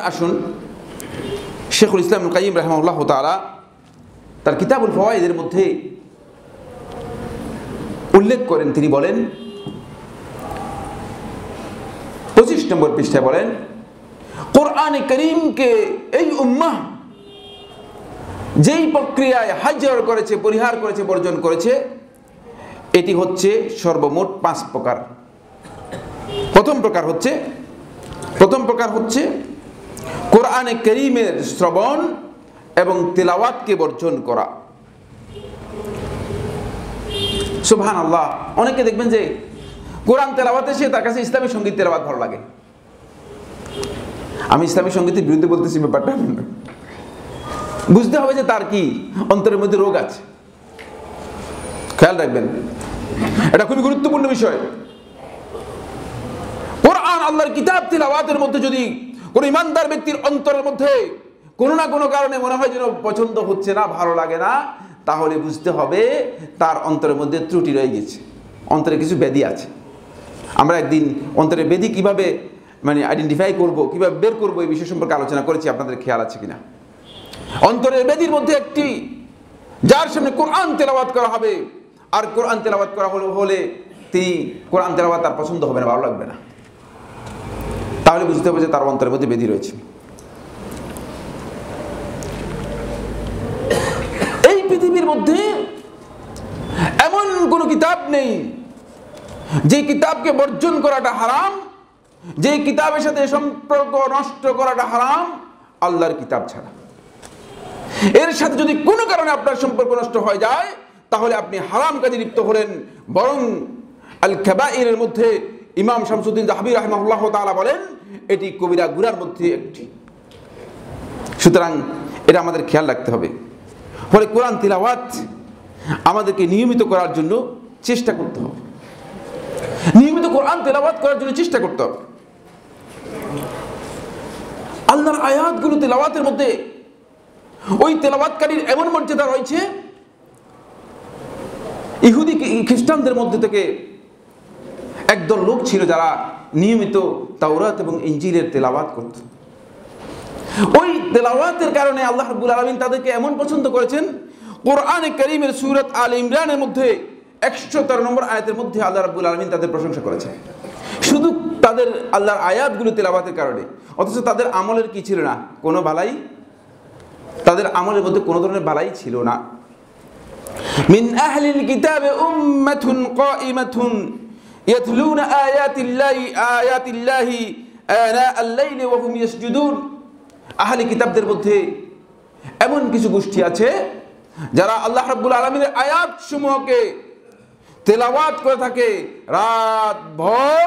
আসুন শেখুল ইসলাম ইবনে কাইয়িম রাহিমাহুল্লাহ তাআলা তার কিতাবুল ফাওয়াইদের মধ্যে উল্লেখ করেন, তিনি বলেন 25 নম্বর পৃষ্ঠায় বলেন, কোরআনে কারীমকে এই উম্মাহ যেই প্রক্রিয়ায় হাজার করেছে, পরিহার করেছে, বর্জন করেছে, এটি হচ্ছে সর্বমোট 5 প্রকার। প্রথম প্রকার হচ্ছে কোরআনে কারীমের শ্রবণ এবং তেলাওয়াতকে বর্জন করা। সুবহানাল্লাহ, অনেকে দেখবেন যে কোরআন তেলাওয়াতে সে তার কাছে ইসলামী সঙ্গীত তেলাওয়াত ভালো লাগে। আমি ইসলামী সঙ্গীতের বিরুদ্ধে বলতেছি ব্যাপারটা, বুঝতে হবে যে তার কি অন্তরের মধ্যে রোগ আছে। খেয়াল রাখবেন, এটা খুবই গুরুত্বপূর্ণ বিষয়। কোরআন আল্লাহর কিতাব তিলাওয়াতের মধ্যে যদি কোন ইমানদার ব্যক্তির অন্তরের মধ্যে কোনো না কোনো কারণে মনে হয় যেন পছন্দ হচ্ছে না, ভালো লাগে না, তাহলে বুঝতে হবে তার অন্তরের মধ্যে ত্রুটি রয়ে গেছে, অন্তরে কিছু ব্যাধি আছে। আমরা একদিন অন্তরের ব্যাধি কিভাবে আইডেন্টিফাই করব, কিভাবে বের করব, এই বিষয় সম্পর্কে আলোচনা করেছি, আপনাদের খেয়াল আছে কিনা। অন্তরের ব্যাধির মধ্যে একটি, যার সামনে কোরআন তেলাওয়াত করা হবে আর কোরআন তেলাওয়াত করা হলে তিনি কোরআন তেলাওয়াত তার পছন্দ হবে না, ভালো লাগবে না, তাহলে বুঝতে হবে যে তার অন্তরের মধ্যে ব্যাধি রয়েছে। এই পৃথিবীর মধ্যে এমন কোনো কিতাব নেই যে কিতাবকে বর্জন করাটা হারাম, যে কিতাবের সাথে সম্পর্ক নষ্ট করাটা হারাম, আল্লাহর কিতাব ছাড়া। এর সাথে যদি কোনো কারণে আপনার সম্পর্ক নষ্ট হয়ে যায়, তাহলে আপনি হারাম কাজে লিপ্ত হলেন। বরং আল কাবাইরের মধ্যে ইমাম শামসুদ্দিন যাহাবী রাহিমাহুল্লাহ তাআলা বলেন, এটি কবিরা গুনার মধ্যে একটি। সুতরাং এটা আমাদের খেয়াল রাখতে হবে। ফলে কোরআন তিলাওয়াত আমাদেরকে নিয়মিত করার জন্য চেষ্টা করতে হবে, নিয়মিত কোরআন তেলাওয়াত করার জন্য চেষ্টা করতে হবে। আল্লাহর আয়াতগুলো তেলাওয়াতের মধ্যে ওই তেলাওয়াতকারীর এমন মর্যাদা রয়েছে, ইহুদি খ্রিস্টানদের মধ্যে থেকে একদল লোক ছিল যারা নিয়মিত তাওরাত এবং ইনজিলের তেলাওয়াত করত। ওই তেলাওয়াতের কারণে আল্লাহ রাব্বুল আলামিন তাদেরকে এমন পছন্দ করেছেন, কোরআনে কারীমের সূরাত আলে ইমরানের মধ্যে 113 নম্বর আয়াতের মধ্যে আল্লাহ রাব্বুল আলামিন তাদের প্রশংসা করেছেন, শুধু তাদের আল্লাহর আয়াতগুলো তেলাওয়াতের কারণে। অথচ তাদের আমলের কি ছিল না? কোনো বালাই, তাদের আমলের মধ্যে কোনো ধরনের বালাই ছিল না। মিন আহলিল কিতাবে উম্মাতুন কাইমাতুন ইয়াতলুনা আয়াতিল্লাহি আনা আল-লাইলি ওয়া হুম ইয়াসজুদুন। আহলি কিতাবদের মধ্যে এমন কিছু গোষ্ঠী আছে যারা আল্লাহ রাব্বুল আলামিনের আয়াতসমূহকে তেলাওয়াত করে থাকে রাত ভর,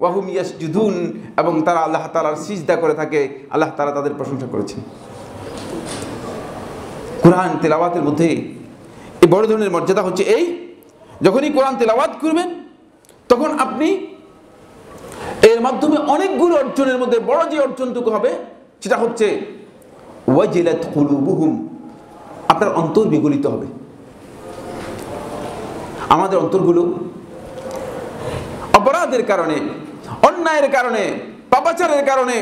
ওয়া হুম ইয়াসজুদুন, এবং তারা আল্লাহ তাআলার সিজদা করে থাকে। আল্লাহ তাআলা তাদের প্রশংসা করেছেন। কোরআন তেলাওয়াতের মধ্যে এই বড় ধরনের মর্যাদা হচ্ছে এই, যখনই কোরআন তেলাওয়াত করবেন তখন আপনি এর মাধ্যমে অনেকগুলো অর্জনের মধ্যে বড় যে অর্জনটুকু হবে সেটা হচ্ছে ওয়াজিলাত কুলুবুহুম, আপনার অন্তর বিগলিত হবে। আমাদের অন্তরগুলো অপরাধের কারণে, অন্যায়ের কারণে, পাপাচারের কারণে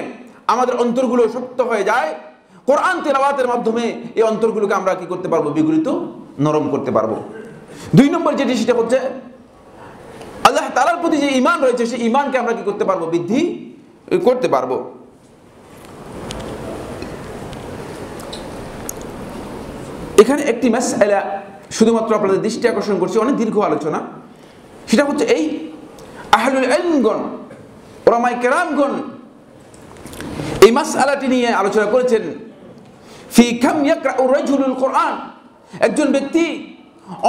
আমাদের অন্তরগুলো শক্ত হয়ে যায়। কোরআন তেলাওয়াতের মাধ্যমে এই অন্তরগুলোকে আমরা কি করতে পারবো? বিগলিত, নরম করতে পারবো। 2 নম্বর যেটি, সেটা হচ্ছে আল্লাহ তাআলার প্রতি যে ঈমান রয়েছে সেই ঈমানকে আমরা কি করতে পারবো? বৃদ্ধি করতে পারবো। এখানে একটি মাসআলা শুধুমাত্র আপনাদের দৃষ্টি আকর্ষণ করছি, অনেক দীর্ঘ আলোচনা। সেটা হচ্ছে এই আহলুল ইলমগণ, উলামায়ে কেরামগণ এই মাসআলাটি নিয়ে আলোচনা করেছেন। ফি কাম ইয়াকরাউ রাজুলুল কোরআন, একজন ব্যক্তি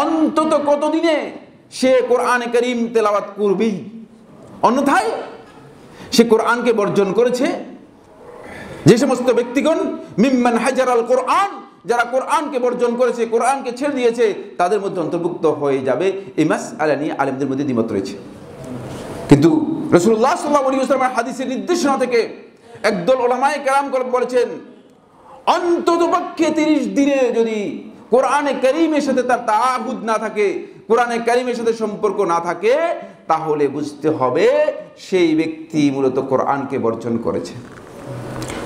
অন্তত কতদিনে সে কোরআনে কারীম তেলাওয়াত করবে, অন্যথায় সে কোরআনকে বর্জন করেছে। যে সমস্ত ব্যক্তিগণ মিম্মান হাজারাল কোরআন, যারা কোরআনকে বর্জন করেছে, কোরআনকে ছেড়ে দিয়েছে, তাদের মধ্যে অন্তর্ভুক্ত হয়ে যাবে। এই মাসআলা নিয়ে আলেমদের মধ্যে দ্বিমত রয়েছে, কিন্তু রাসূলুল্লাহ সাল্লাল্লাহু আলাইহি ওয়াসাল্লামের হাদিসের নির্দেশনা থেকে একদল উলামায়ে কেরাম বলেছেন, অন্ততপক্ষে 30 দিনে যদি কোরআনে কারীমের সাথে তার তাআহুদ না থাকে, কোরআনে কারীমের সাথে সম্পর্ক না থাকে, তাহলে বুঝতে হবে সেই ব্যক্তি মূলত কোরআনকে বর্জন করেছে।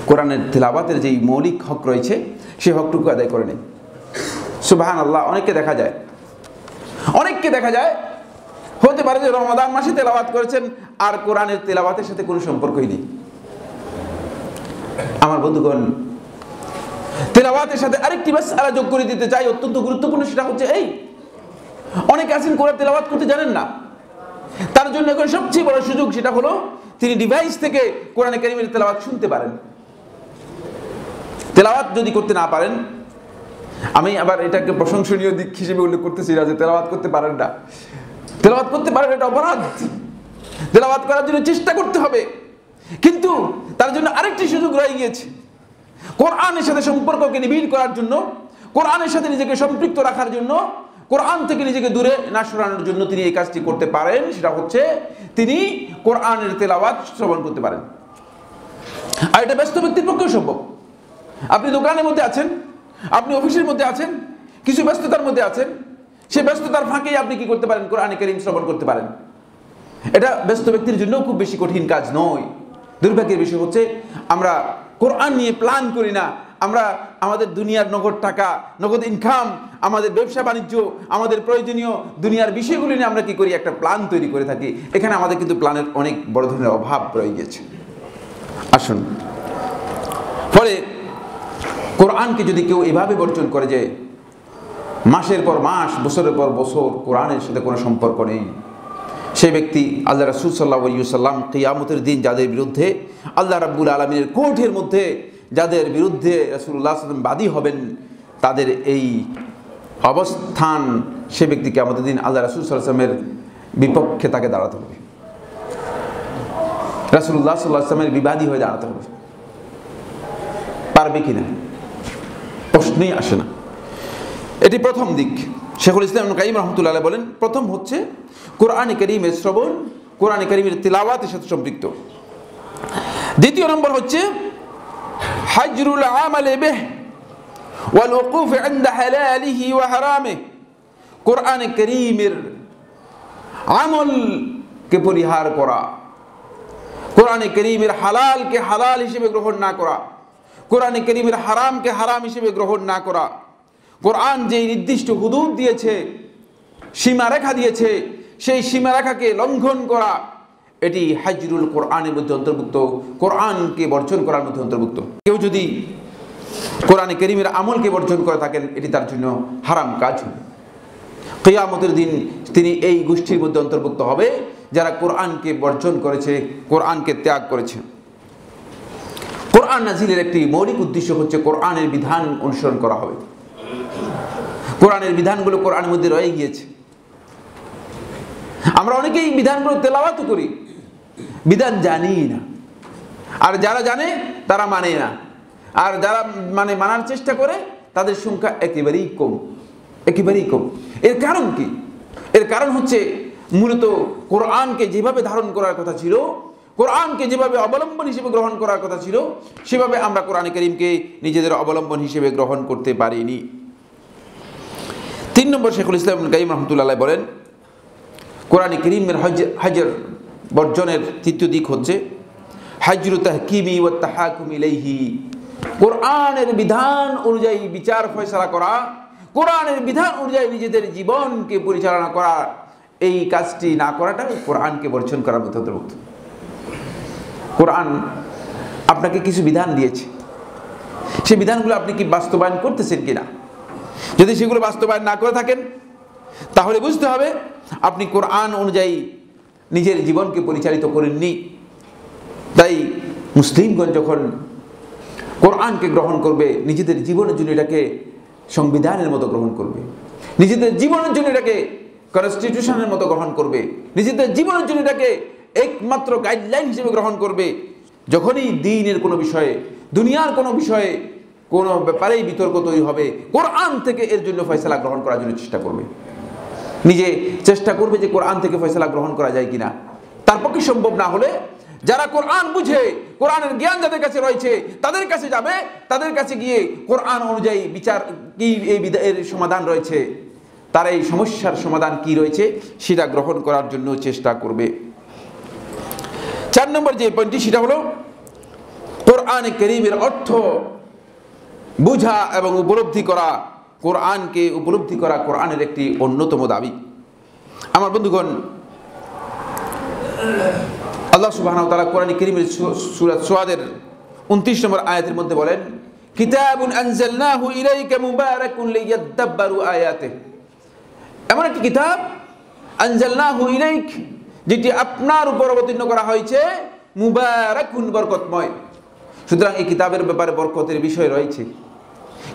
কোরআনের তিলাওয়াতের যেই মৌলিক হক রয়েছে সেই হকটুকু আদায় করে নেই। সুবহানাল্লাহ। অনেককে দেখা যায় হতে পারে যে রমাদান মাসে তেলাওয়াত করেছেন আর কোরআনের তেলাওয়াতের সাথে কোনো সম্পর্কই নেই। আমার বন্ধুগণ, তেলাওয়াতের সাথে আরেকটি মাসআলা যোগ করে দিতে চাই, অত্যন্ত গুরুত্বপূর্ণ। সেটা হচ্ছে এই, অনেকে আছেন কোরআন তেলাওয়াত করতে জানেন না। তার জন্য এখন সবচেয়ে বড় সুযোগ সেটা হলো তিনি ডিভাইস থেকে কোরআনে কারীমের তেলাওয়াত শুনতে পারেন। তেলাওয়াত যদি করতে না পারেন, আমি আবার এটাকে প্রশংসনীয় দিক হিসেবে উল্লেখ করতেছি না যে তেলাওয়াত করতে পারেন না। তেলাওয়াত করতে পারেন এটা অপরাধ। তেলাওয়াত করার জন্য চেষ্টা করতে হবে, কিন্তু তার জন্য আরেকটি সুযোগ রয়ে গিয়েছে। কোরআনের সাথে সম্পর্ককে নিবিড় করার জন্য, কোরআনের সাথে নিজেকে সম্পৃক্ত রাখার জন্য, কোরআন থেকে নিজেকে দূরে না সরানোর জন্য তিনি এই কাজটি করতে পারেন। সেটা হচ্ছে তিনি কোরআনের তেলাওয়াত শ্রবণ করতে পারেন। আর এটা ব্যস্ত ব্যক্তির পক্ষেও সম্ভব। আপনি দোকানের মধ্যে আছেন, আপনি অফিসের মধ্যে আছেন, কিছু ব্যস্ততার মধ্যে আছেন, সেই ব্যস্ততার ফাঁকেই আপনি কি করতে পারেন? কোরআনে কারীম শ্রবণ করতে পারেন। এটা ব্যস্ত ব্যক্তির জন্য খুব বেশি কঠিন কাজ নয়। দুর্ভাগ্যের বিষয় হচ্ছে আমরা কোরআন নিয়ে প্ল্যান করি না। আমরা আমাদের দুনিয়ার নগদ টাকা, নগদ ইনকাম, আমাদের ব্যবসা বাণিজ্য, আমাদের প্রয়োজনীয় দুনিয়ার বিষয়গুলি নিয়ে আমরা কি করি? একটা প্ল্যান তৈরি করে থাকি। এখানে আমাদের কিন্তু প্ল্যানের অনেক বড় ধরনের অভাব রয়ে গেছে। আসুন, ফলে কোরআনকে যদি কেউ এভাবে বর্জন করে যে মাসের পর মাস, বছরের পর বছর কোরআনের সাথে কোনো সম্পর্ক নেই, সেই ব্যক্তি আল্লাহ রাসূল সাল্লাল্লাহু আলাইহি ওয়াসাল্লাম কিয়ামতের দিন যাদের বিরুদ্ধে আল্লাহ রাব্বুল আলামিনের কোর্টের মধ্যে যাদের বিরুদ্ধে রাসূলুল্লাহ সাল্লাল্লাহু আলাইহি ওয়াসাল্লাম বাদী হবেন, তাদের এই অবস্থান, সে ব্যক্তি কিয়ামতের দিন আল্লাহ রাসূল সাল্লাল্লাহু আলাইহি ওয়াসাল্লামের বিপক্ষে তাকে দাঁড়াতে হবে। রাসূলুল্লাহ সাল্লাল্লাহু আলাইহি ওয়াসাল্লামের বিবাদী হয়ে দাঁড়াতে হবে। পারবে কিনা প্রশ্নই আসে না। এটি প্রথম দিক। শেখুল ইসলাম ইবনে কাইয়িম রাহমাতুল্লাহ আলাইহি বলেন, প্রথম হচ্ছে কোরআনে কারীমের শ্রবণ, কোরআনে কারীমের তিলাওয়াতের সাথে সম্পৃক্ত। দ্বিতীয় নম্বর হচ্ছে হাজরুল আমাল বিহি ওয়াল ওকুফ ইনদা হালালিহি ওয়া হারামিহি। কোরআনে কারীমের আমলকে পরিহার করা, কোরআনে কারীমের হালালকে হালাল হিসেবে গ্রহণ না করা, কোরআনে কারীমের হারামকে হারাম হিসেবে গ্রহণ না করা, কোরআন যে নির্দিষ্ট হুদুদ দিয়েছে, সীমারেখা দিয়েছে, সেই সীমারেখাকে লঙ্ঘন করা, এটি হাজরুল কোরআনের মধ্যে অন্তর্ভুক্ত, কোরআনকে বর্জন করার মধ্যে অন্তর্ভুক্ত। কেউ যদি কোরআনে কারীমের আমলকে বর্জন করে থাকেন, এটি তার জন্য হারাম কাজ হবে। কিয়ামতের দিন তিনি এই গোষ্ঠীর মধ্যে অন্তর্ভুক্ত হবে যারা কোরআনকে বর্জন করেছে, কোরআনকে ত্যাগ করেছে। কোরআন নাজিলের একটি মৌলিক উদ্দেশ্য হচ্ছে কোরআনের বিধান অনুসরণ করা হবে। কোরআনের বিধানগুলো কোরআনের মধ্যে রয়ে গিয়েছে। আমরা অনেকেই বিধানগুলো তেলাওয়াত করি, বিধান জানি না। আর যারা জানে তারা মানে না, আর যারা মানার চেষ্টা করে তাদের সংখ্যা একেবারেই কম, একেবারেই কম। এর কারণ কি? এর কারণ হচ্ছে মূলত কোরআনকে যেভাবে ধারণ করার কথা ছিল, কোরআনকে যেভাবে অবলম্বন হিসেবে গ্রহণ করার কথা ছিল, সেভাবে আমরা কোরআনে কারীমকে নিজেদের অবলম্বন হিসেবে গ্রহণ করতে পারিনি। 3 নম্বর শেখুল ইসলাম ইবনে কাইয়িম রাহমাতুল্লাহ আলাইহি বলেন, কোরআনে কারীমের হাজর বর্জনের তৃতীয় দিক হচ্ছে হাজরু তাহকিমি ওয়া তাহাকুম ইলাইহি। কোরআনের বিধান অনুযায়ী বিচার ফয়সালা করা, কোরআনের বিধান অনুযায়ী নিজেদের জীবনকে পরিচালনা করা, এই কাজটি না করাটা কোরআনকে বর্জন করার মধ্যে অন্তর্ভুক্ত। কোরআন আপনাকে কিছু বিধান দিয়েছে, সেই বিধানগুলো আপনি কি বাস্তবায়ন করতেছেন কিনা? যদি সেগুলো বাস্তবায়ন না করে থাকেন, তাহলে বুঝতে হবে আপনি কোরআন অনুযায়ী নিজের জীবনকে পরিচালিত করেননি। তাই মুসলিমগণ যখন কোরআনকে গ্রহণ করবে, নিজেদের জীবনের জন্য এটাকে সংবিধানের মতো গ্রহণ করবে, নিজেদের জীবনের জন্য এটাকে কনস্টিটিউশনের মতো গ্রহণ করবে, নিজেদের জীবনের জন্য এটাকে একমাত্র গাইডলাইন হিসেবে গ্রহণ করবে। যখনই দ্বীনের কোনো বিষয়ে, দুনিয়ার কোনো বিষয়ে, কোনো ব্যাপারেই বিতর্ক তৈরি হবে, কোরআন থেকে এর জন্য ফয়সালা গ্রহণ করার জন্য চেষ্টা করবে। নিজে চেষ্টা করবে যে কোরআন থেকে ফয়সালা গ্রহণ করা যায় কিনা। তার পক্ষে সম্ভব না হলে যারা কোরআন বুঝে, কোরআনের জ্ঞান যাদের কাছে রয়েছে, তাদের কাছে যাবে, তাদের কাছে গিয়ে কোরআন অনুযায়ী বিচার কি, এর সমাধান রয়েছে, তার এই সমস্যার সমাধান কি রয়েছে সেটা গ্রহণ করার জন্য চেষ্টা করবে। 4 নম্বর যে পয়েন্টটি, সেটা হলো কোরআনে কারীমের অর্থ বুঝা এবং উপলব্ধি করা, কোরআনকে উপলব্ধি করা কোরআনের একটি অন্যতম দাবি। আমার বন্ধুগণ, আল্লাহ সুবহানাহু ওয়া তাআলা কোরআনে কারীমের সূরা সাদের 29 নম্বর আয়াতের মধ্যে বলেন, কিতাবুন আনজালনাহু ইলাইকা মুবারাকুন লিয়াদাব্বারু আয়াতিহি, এমন একটি কিতাব আনজালনাহু ইলাইক, যেটি আপনার উপর অবতীর্ণ করা হয়েছে, মুবারাকুন বরকতময়। সুতরাং এই কিতাবের ব্যাপারে বরকতের বিষয় রয়েছে,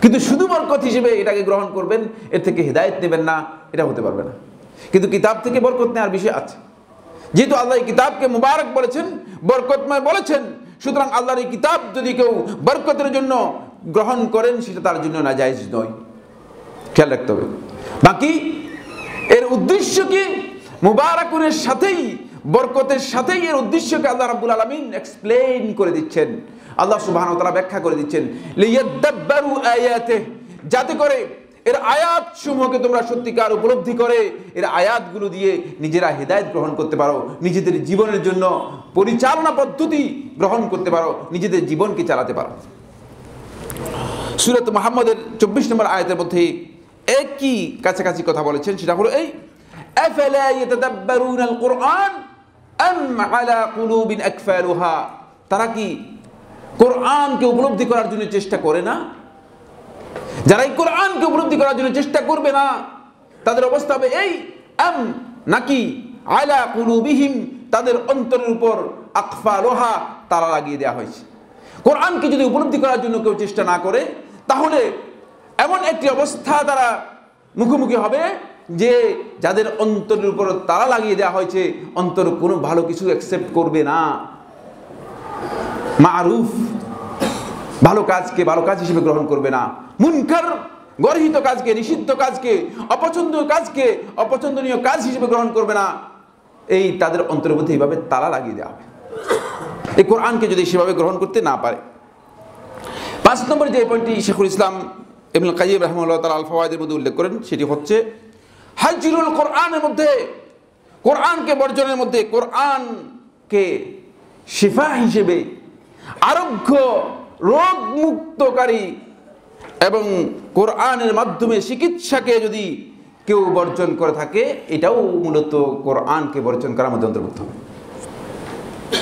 কিন্তু শুধু বরকত হিসেবে এটাকে গ্রহণ করবেন, এর থেকে হিদায়াত নেবেন না, এটা হতে পারবে না। কিন্তু কিতাব থেকে বরকত নেওয়ার বিষয় আছে। যেহেতু আল্লাহ এই কিতাবকে মুবারক বলেছেন, বরকতময় বলেছেন, সুতরাং আল্লাহর এই কিতাব যদি কেউ বরকতের জন্য গ্রহণ করেন, সেটা তার জন্য নাজায়েজ নয়, খেয়াল রাখতে হবে। বাকি এর উদ্দেশ্য কি? মুবারাকুনের সাথেই, বরকতের সাথেই এর উদ্দেশ্যকে আল্লাহ রাব্বুল আলামিন এক্সপ্লেইন করে দিচ্ছেন, আল্লাহ সুবহানাহু ওয়া তাআলা ব্যাখ্যা করে দিচ্ছেন, লিয়াদাব্বারু আয়াতিহি, যাতে করে এর আয়াত সমূহকে তোমরা সত্যিকার উপলব্ধি করে এর আয়াতগুলো দিয়ে নিজেরা হিদায়াত গ্রহণ করতে পারো, নিজেদের জীবনের জন্য পরিচালনা পদ্ধতি গ্রহণ করতে পারো, নিজেদের জীবনকে চালাতে পারো। সূরা মুহাম্মদের 24 নম্বর আয়াতের মধ্যে একই কাছাকাছি কথা বলেছেন, সেটা হলো এই, আফালা ইয়াতাদাব্বারুনাল কুরআন আম আলা কুলুবিন আকফালুহা, তারা কি কোরআনকে উপলব্ধি করার জন্য চেষ্টা করে না? যারা এই কোরআনকে উপলব্ধি করার জন্য চেষ্টা করবে না, তাদের অবস্থা হবে এই, আম নাকি আলা কুলুবিহিম, তাদের অন্তরের উপর আকফালুহা, তালা লাগিয়ে দেওয়া হয়েছে। কোরআনকে যদি উপলব্ধি করার জন্য কেউ চেষ্টা না করে, তাহলে এমন একটি অবস্থা তারা মুখোমুখি হবে যে যাদের অন্তরের উপর তালা লাগিয়ে দেওয়া হয়েছে, অন্তর কোনো ভালো কিছু অ্যাকসেপ্ট করবে না। মারুফ, ভালো কাজকে ভালো কাজ হিসেবে গ্রহণ করবে না, মুনকার গর্হিত কাজকে, নিষিদ্ধ কাজকে, অপছন্দনীয় কাজ হিসেবে গ্রহণ করবে না। এই তাদের অন্তরের মধ্যে এইভাবে তালা লাগিয়ে দেওয়া হবে, এই কোরআনকে যদি সেভাবে গ্রহণ করতে না পারে। 5 নম্বরে যে পয়েন্টটি শেখুল ইসলাম ইবনুল কাইয়্যিম রাহিমাহুল্লাহ তাআলা আল ফাওয়ায়েদের মধ্যে উল্লেখ করেন, সেটি হচ্ছে হাজরুল কোরআনের মধ্যে, কোরআনকে বর্জনের মধ্যে, কোরআনকে শিফা হিসেবে, আরোগ্য, রোগ মুক্তকারী এবং কোরআনের মাধ্যমে চিকিৎসাকে যদি কেউ বর্জন করে থাকে, এটাও মূলত কোরআনকে বর্জন করার মধ্যে অন্তর্ভুক্ত হবে,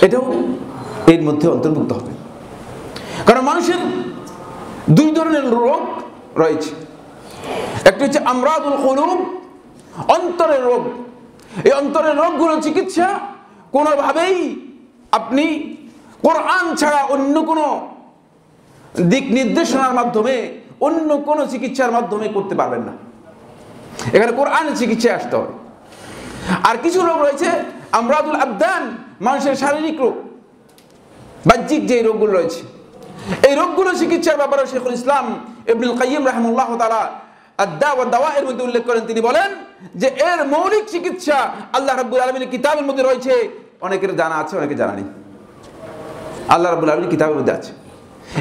এটাও এর মধ্যে অন্তর্ভুক্ত হবে। কারণ মানুষের 2 ধরনের রোগ রয়েছে, একটি হচ্ছে আমরাদুল কুলুব, অন্তরের রোগ। এই অন্তরের রোগগুলোর চিকিৎসা কোনোভাবেই আপনি কোরআন ছাড়া অন্য কোনো দিক নির্দেশনার মাধ্যমে, অন্য কোনো চিকিৎসার মাধ্যমে করতে পারবেন না, এখানে কোরআনের চিকিৎসায় আসতে হবে। আর কিছু রোগ রয়েছে আমরাদুল আবদান, মানুষের শারীরিক রোগ, বাহ্যিক যে রোগগুলো রয়েছে, এই রোগগুলো চিকিৎসার ব্যাপারে শেখুল ইসলাম ইবনুল কাইয়্যিম রাহিমাহুল্লাহ তাআলা আদ-দা ওয়া দাওয়া এর মধ্যে উল্লেখ করেন। তিনি বলেন যে এর মৌলিক চিকিৎসা আল্লাহ রাব্বুল আলামিনের কিতাবের মধ্যে রয়েছে, অনেকের জানা আছে, অনেকে জানা নেই, আল্লাহ রাব্বুল আলামিনের কিতাবের মধ্যে আছে।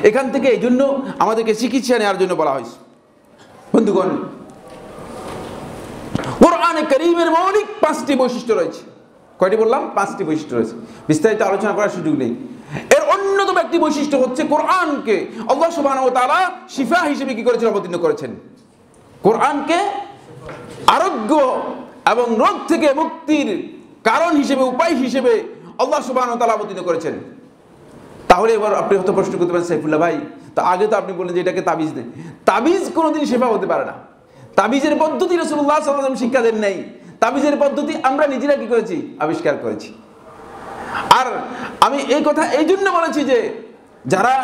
এখান থেকে এই জন্য আমাদেরকে চিকিৎসা নেওয়ার জন্য বলা হয়েছে। বন্ধুগণ, কোরআনে কারীমের মৌলিক 5টি বৈশিষ্ট্য রয়েছে। কয়টি বললাম? 5টি বৈশিষ্ট্য রয়েছে, বিস্তারিত আলোচনা করার সুযোগ নেই। এর অন্যতম একটি বৈশিষ্ট্য হচ্ছে কোরআনকে আল্লাহ সুবহানাহু ওয়া তাআলা শিফা হিসেবে কি করেছেন? অবতীর্ণ করেছেন। কোরআনকে আরোগ্য এবং রোগ থেকে মুক্তির কারণ হিসেবে, উপায় হিসেবে আল্লাহ সুবহানাহু ওয়া তাআলা অবতীর্ণ করেছেন। তাহলে এবার আপনি হয়তো প্রশ্ন করতে পারেন, সাইফুল্লাহ ভাই, তো আগে তো আপনি বললেন যে এটাকে তাবিজ নেই। তাবিজ কোনোদিন শিফা হতে পারে না। তাবিজের পদ্ধতি রাসূলুল্লাহ সাল্লাল্লাহু আলাইহি ওয়াসাল্লাম শিক্ষা দেন নাই। তাবিজের পদ্ধতি আমরা নিজেরা কি করেছি? আবিষ্কার করেছি। আর আমি এই কথা এই জন্য বলেছি যে যারা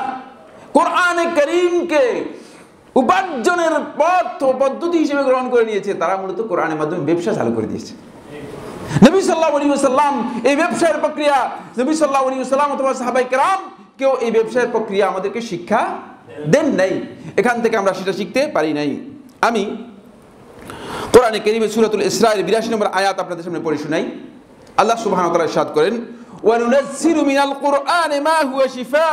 কোরআনে কারীমকে উপার্জনের পথ ও পদ্ধতি হিসেবে গ্রহণ করে নিয়েছে, তারা মূলত কোরআনের মাধ্যমে ব্যবসা চালু করে দিয়েছে। নবী সাল্লাল্লাহু আলাইহি ওয়াসাল্লাম এই ব্যবসার প্রক্রিয়া, নবী সাল্লাল্লাহু আলাইহি ওয়াসাল্লাম অথবা সাহাবায়ে কেরাম কেউ এই ব্যবসার প্রক্রিয়া আমাদেরকে শিক্ষা দেন নাই। এখান থেকে আমরা সেটা শিখতে পারি নাই। আমি কোরআনে কারীমের সূরাতুল ইসরার 82 নম্বর আয়াত আপনাদের সামনে পড়ে শোনাই। আল্লাহ সুবহানাহু ওয়া তাআলা ইরশাদ করেন, ওয়া নুনাজ্জিলু মিনাল কুরআনি মা হুয়া শিফা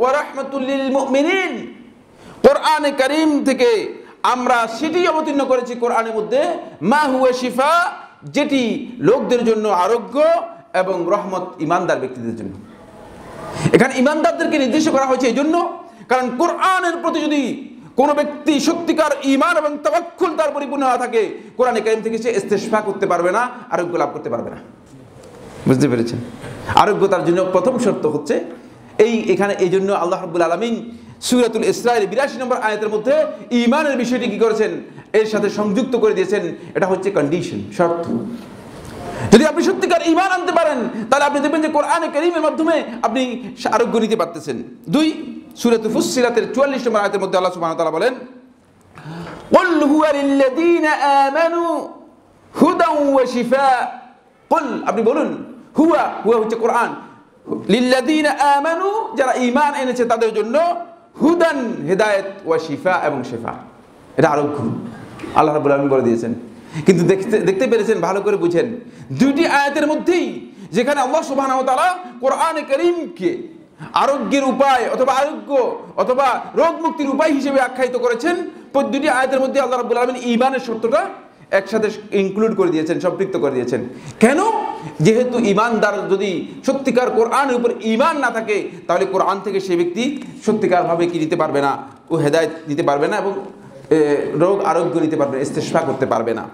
ওয়া রাহমাতুল লিল মুমিনিন। কোরআনে কারীম থেকে আমরা সেটি অবতীর্ণ করেছি কোরআনের মধ্যে, মা হুয়া শিফা, যেটি লোকদের জন্য আরোগ্য এবং রহমত ইমানদার ব্যক্তিদের জন্য। এখানে ইমানদারদেরকে নির্দেশ করা হয়েছে এই জন্য, কারণ কোরআনের প্রতি যদি কোনো ব্যক্তি সত্যিকার ঈমান এবং তাওয়াক্কুল তার পরিপূর্ণ না থাকে, কোরআনে কারীম থেকে সে ইস্তেশফা করতে পারবে না, আরোগ্য লাভ করতে পারবে না। বুঝতে পেরেছেন? আরোগ্যতার জন্য প্রথম শর্ত হচ্ছে এখানে এই জন্য আল্লাহ রাব্বুল আলামিন সূরাতুল ইসরায়ের 82 নম্বর আয়াতের মধ্যে ঈমানের বিষয়টি কি করেছেন, এর সাথে সংযুক্ত করে দিয়েছেন। এটা হচ্ছে কন্ডিশন, শর্ত। যদি আপনি সত্যিকার ঈমান আনতে পারেন, তাহলে আপনি দেখবেন যে কোরআনে কারীমের মাধ্যমে আপনি আরোগ্য নিতে পারতেছেন। 2 সূরাতুল ফুসসিলাতের 44 নম্বর আয়াতের মধ্যে আল্লাহ সুবহানাহু ওয়া তাআলা বলেন, কুল হুয়া লিল্লাযীনা আমানু হুদান ওয়া শিফা। কুল, আপনি বলুন, হুয়া হচ্ছে কোরআন, লিল্লাযীনা আমানু, যারা ঈমান এনেছে তাদের জন্য, হুদান হিদায়াত, ওয়া শিফা এবং শিফা, এটা আরোগ্য আল্লাহ রাব্বুল আলামিন বলে দিয়েছেন। কিন্তু দেখতে পেরেছেন, ভালো করে বুঝেন, দুইটি আয়াতের মধ্যেই যেখানে আল্লাহ সুবহানাহু ওয়া তাআলা কোরআনে কারীমকে আরোগ্যের উপায় অথবা আরোগ্য অথবা রোগ মুক্তির উপায় হিসেবে আখ্যায়িত করেছেন, প্রতিটি আয়াতের মধ্যে আল্লাহ রাব্বুল আলামিন ঈমানের শর্তটা একসাথে ইনক্লুড করে দিয়েছেন, সম্পৃক্ত করে দিয়েছেন। কেন? যেহেতু ঈমানদার যদি সত্যিকার কোরআনের উপর ঈমান না থাকে, তাহলে কোরআন থেকে সেই ব্যক্তি সত্যিকারভাবে কি নিতে পারবে না, ও হেদায়েত নিতে পারবে না এবং রোগ আরোগ্য নিতে পারবে না, ইস্তেশফা করতে পারবে না।